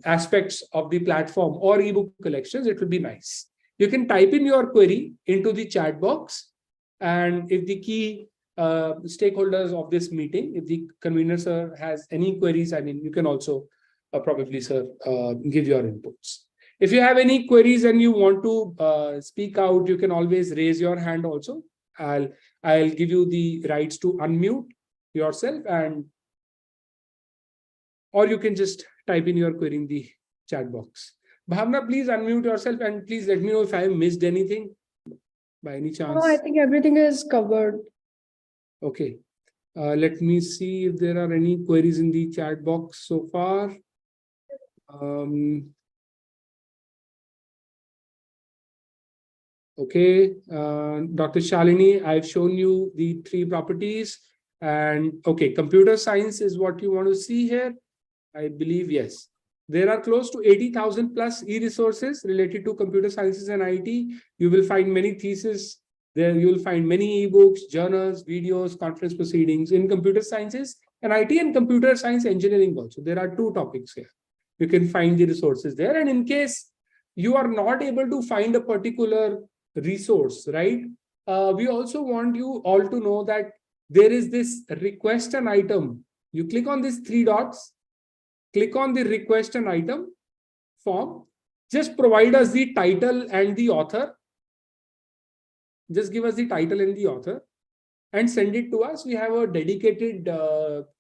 aspects of the platform or ebook collections, it will be nice. You can type in your query into the chat box, and if the key stakeholders of this meeting, if the convener sir has any queries, I mean, you can also probably sir give your inputs. If you have any queries and you want to speak out, you can always raise your hand also. I'll give you the rights to unmute yourself, and or you can just type in your query in the chat box. Bhavna, please unmute yourself and please let me know if I have missed anything by any chance. No, I think everything is covered. Okay. Let me see if there are any queries in the chat box so far. Okay, Dr. Shalini, I've shown you the 3 properties, and okay, computer science is what you want to see here. I believe, yes. There are close to 80,000 plus e-resources related to computer sciences and IT. You will find many theses there. You will find many ebooks, journals, videos, conference proceedings in computer sciences and IT and computer science engineering also. There are 2 topics here. You can find the resources there. And in case you are not able to find a particular resource, right? We also want you all to know that there is this request an item. You click on these 3 dots, click on the request an item form, just provide us the title and the author. Just give us the title and the author and send it to us. We have a dedicated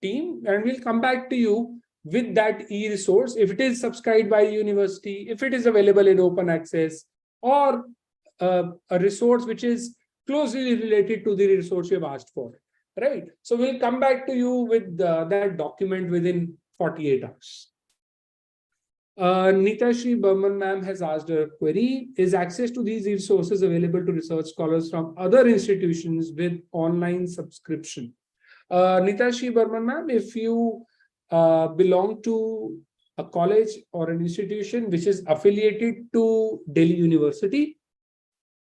team, and we'll come back to you with that e-resource, if it is subscribed by university, if it is available in open access, or a resource which is closely related to the resource you have asked for, right? So we'll come back to you with that document within 48 hours. Nita Shri Burman ma'am has asked a query: is access to these resources available to research scholars from other institutions with online subscription? Nita Shri Burman ma'am, if you belong to a college or an institution which is affiliated to Delhi University,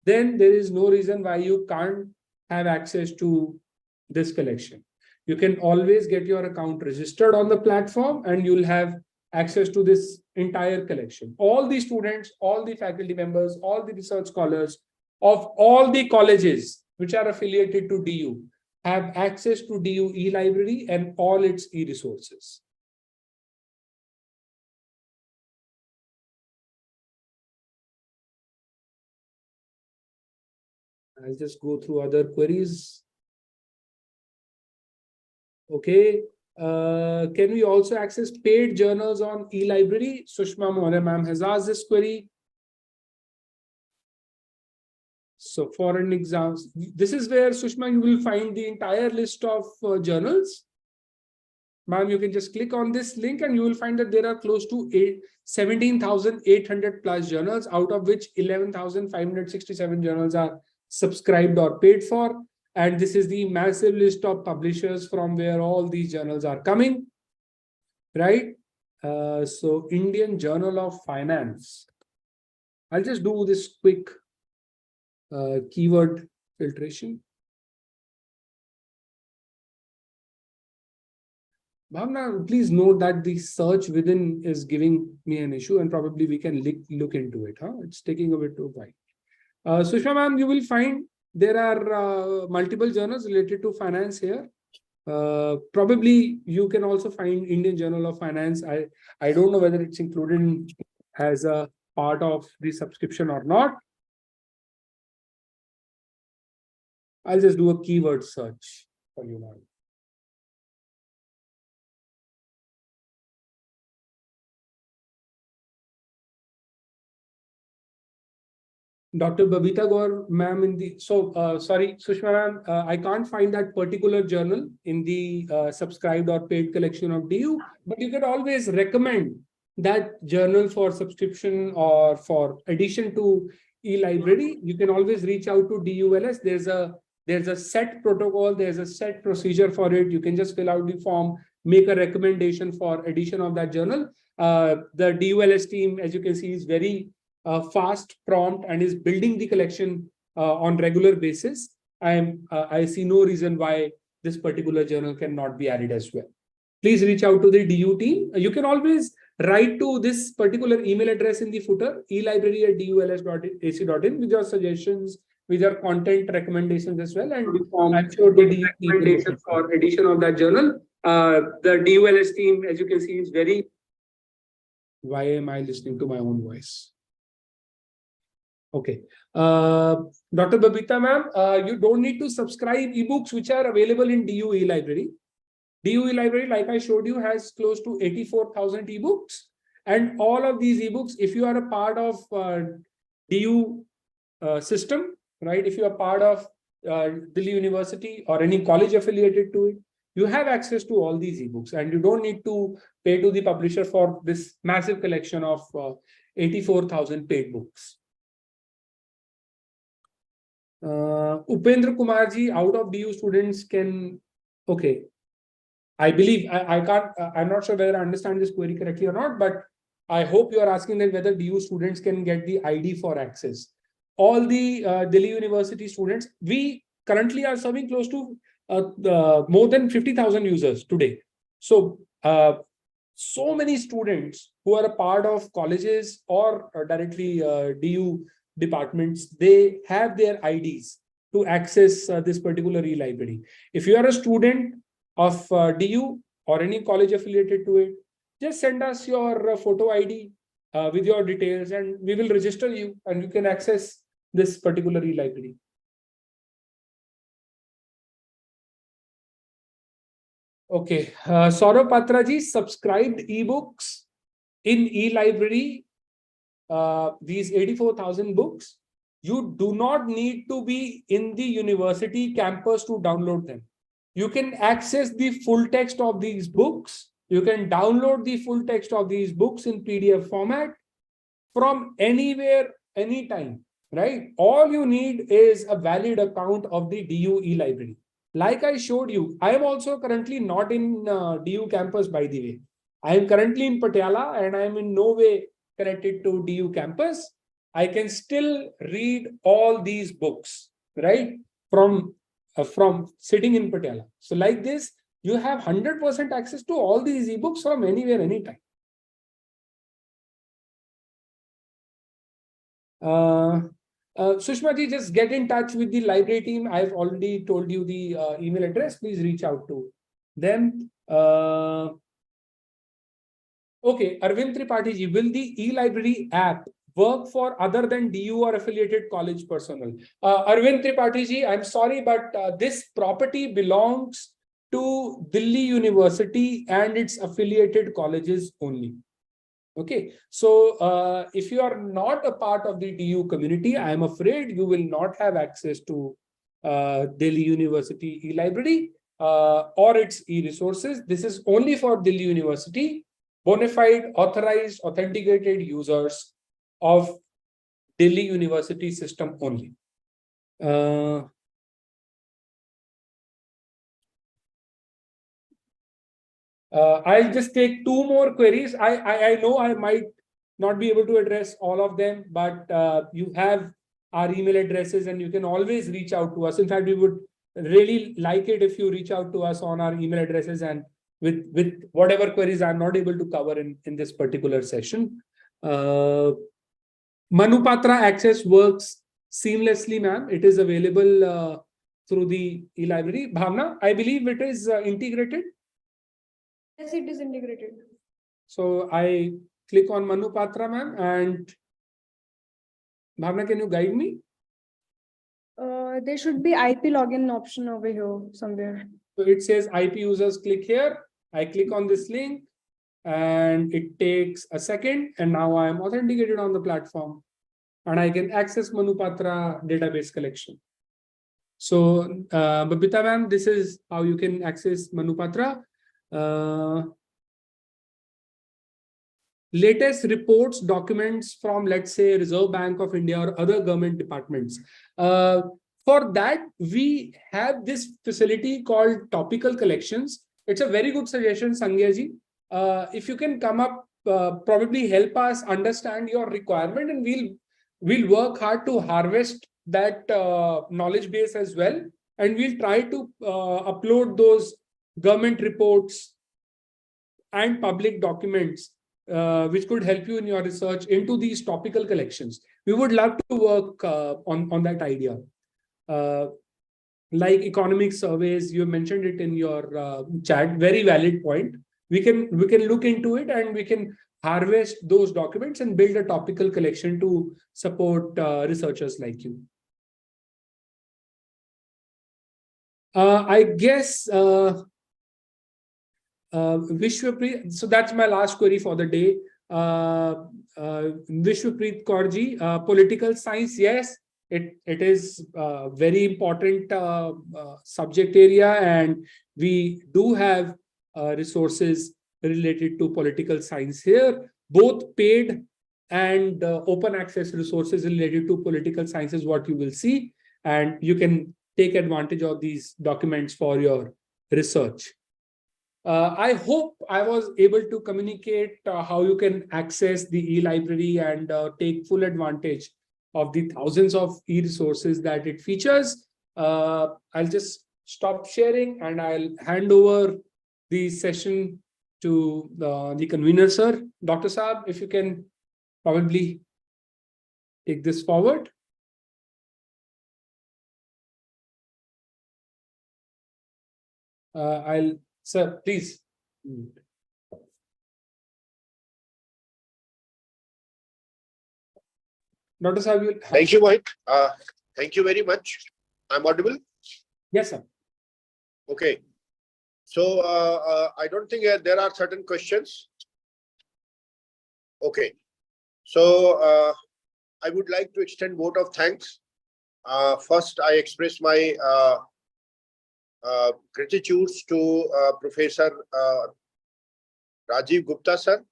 then there is no reason why you can't have access to this collection. You can always get your account registered on the platform and you'll have access to this entire collection. All the students, all the faculty members, all the research scholars of all the colleges which are affiliated to DU have access to DU eLibrary and all its e-resources. I'll just go through other queries. Okay. Can we also access paid journals on eLibrary? Sushma Mohana ma'am has asked this query. So for an example, this is where, Sushma, you will find the entire list of journals. Ma'am, you can just click on this link and you will find that there are close to 17,800 plus journals, out of which 11,567 journals are subscribed or paid for. And this is the massive list of publishers from where all these journals are coming, right? So Indian Journal of Finance. I'll just do this quick keyword filtration. Bhavna, please note that the search within is giving me an issue, and probably we can look into it. It's taking a bit too while. Sushma ma'am, you will find there are multiple journals related to finance here. Probably you can also find Indian Journal of Finance. I don't know whether it's included as a part of the subscription or not. I'll just do a keyword search for you now. Dr. Babita Gaur ma'am in the, sorry, Sushma ma'am, I can't find that particular journal in the subscribed or paid collection of DU, but you can always recommend that journal for subscription or for addition to eLibrary. You can always reach out to DULS. There's a set protocol, there's a set procedure for it. You can just fill out the form, make a recommendation for addition of that journal. The DULS team, as you can see, is very fast, prompt, and is building the collection on regular basis, I see no reason why this particular journal cannot be added as well. Please reach out to the DU team. You can always write to this particular email address in the footer, elibrary@duls.ac.in, with your suggestions, with your content recommendations as well. And I'm sure the DU recommendation for edition of that journal. The DULS team, as you can see, is very. Why am I listening to my own voice? Okay. Dr. Babita ma'am, you don't need to subscribe ebooks which are available in DU eLibrary. DU eLibrary, like I showed you, has close to 84,000 ebooks. And all of these ebooks, if you are a part of DU system, right? If you are part of Delhi University or any college affiliated to it, you have access to all these ebooks, and you don't need to pay to the publisher for this massive collection of 84,000 paid books. Upendra Kumarji, out of DU students can, okay. I believe, I can't, I'm not sure whether I understand this query correctly or not, but I hope you are asking that whether DU students can get the ID for access. All the Delhi University students, we currently are serving close to more than 50,000 users today. So, so many students who are a part of colleges or directly DU departments, they have their IDs to access this particular eLibrary. If you are a student of DU or any college affiliated to it, just send us your photo ID with your details, and we will register you, and you can access this particular eLibrary. Okay, Saurabh Patraji, subscribed ebooks in eLibrary, these 84,000 books. You do not need to be in the university campus to download them. You can access the full text of these books. You can download the full text of these books in PDF format from anywhere, anytime, right? All you need is a valid account of the DU eLibrary. Like I showed you, I am also currently not in DU campus, by the way. I am currently in Patiala, and I am in no way connected to DU campus. I can still read all these books, right? From sitting in Patiala. So like this, you have 100% access to all these ebooks from anywhere, anytime. Sushma ji, just get in touch with the library team. I've already told you the email address. Please reach out to them. Okay, Arvind Tripathi ji, will the eLibrary app work for other than DU or affiliated college personnel? Arvind Tripathi ji, I'm sorry, but this property belongs to Delhi University and its affiliated colleges only. Okay, so if you are not a part of the DU community, I am afraid you will not have access to Delhi University eLibrary or its e-resources. This is only for Delhi University, bona fide, authorized, authenticated users of Delhi University system only. I'll just take two more queries. I know I might not be able to address all of them, but you have our email addresses and you can always reach out to us. In fact, we would really like it if you reach out to us on our email addresses and with whatever queries I'm not able to cover in this particular session. Manupatra access works seamlessly, ma'am. It is available through the eLibrary. Bhavna, I believe it is integrated. Yes, it is integrated. So I click on Manupatra, ma'am, and Bhavna, can you guide me? There should be IP login option over here somewhere. So it says IP users, click here. I click on this link and it takes a second, and now I am authenticated on the platform and I can access Manupatra database collection. So Babita ma'am, this is how you can access Manupatra. Latest reports, documents from, let's say, Reserve Bank of India or other government departments. For that, we have this facility called topical collections. It's a very good suggestion, Sangya ji. if you can come up, probably help us understand your requirement, and we'll work hard to harvest that knowledge base as well, and we'll try to upload those government reports and public documents which could help you in your research into these topical collections. We would love to work on that idea. Like economic surveys, you mentioned it in your chat, very valid point. We can look into it, and we can harvest those documents and build a topical collection to support researchers like you. I guess Vishwapreet, so that's my last query for the day. Vishwapreet Kaurji, political science, yes, it is a very important subject area, and we do have resources related to political science here, both paid and open access resources related to political science is what you will see, and you can take advantage of these documents for your research. I hope I was able to communicate how you can access the eLibrary and take full advantage of the thousands of e-resources that it features. I'll just stop sharing, and I'll hand over the session to the convener, sir. Dr. Saab, if you can probably take this forward. Sir, please. Dr. Saab, you. Thank you, Mohit. Thank you very much. I'm audible? Yes, sir. Okay. So I don't think there are certain questions. Okay. So I would like to extend vote of thanks. First, I express my gratitude to Professor Rajiv Gupta sir,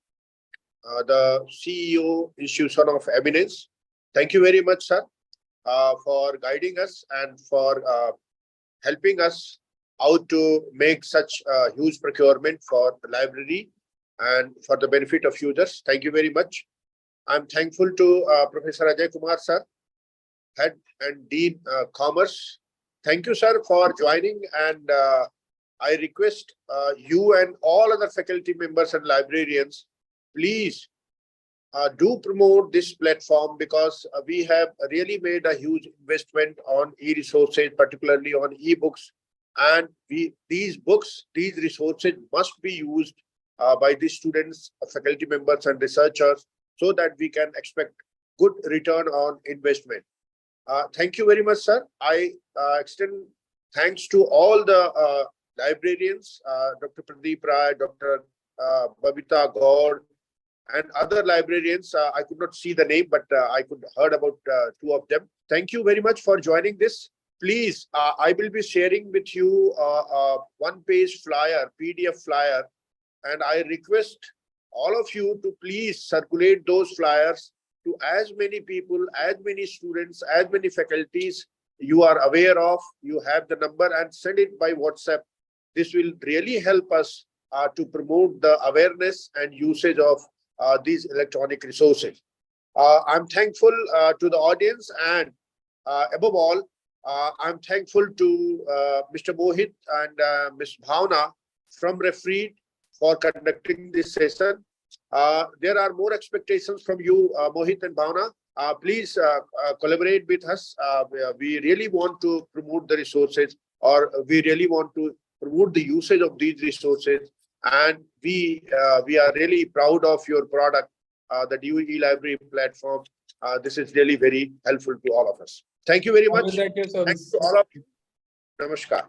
the CEO, Institution of Eminence. Thank you very much, sir, for guiding us and for helping us out to make such a huge procurement for the library and for the benefit of users. Thank you very much. I'm thankful to Professor Ajay Kumar sir, Head and Dean Commerce. Thank you, sir, for joining, and I request you and all other faculty members and librarians, please do promote this platform, because we have really made a huge investment on e-resources, particularly on e-books, and these resources must be used by the students, faculty members and researchers, so that we can expect good return on investment. Thank you very much, sir. I extend thanks to all the librarians, Dr. Pradeep Rai, Dr. Babita Gaur, and other librarians. I could not see the name, but I could heard about two of them. Thank you very much for joining this. Please, I will be sharing with you a one-page flyer, PDF flyer, and I request all of you to please circulate those flyers to as many people, as many students, as many faculties you are aware of. You have the number, and send it by WhatsApp. This will really help us to promote the awareness and usage of these electronic resources. I'm thankful to the audience, and above all, I'm thankful to Mr. Mohit and Ms. Bhavna from Refereed for conducting this session. There are more expectations from you, Mohit and Bhavna. Please collaborate with us. We really want to promote the resources, or we really want to promote the usage of these resources. And we are really proud of your product, the DOE eLibrary platform. This is really very helpful to all of us. Thank you very much. Always at your service. Thanks to all of you. Namaskar.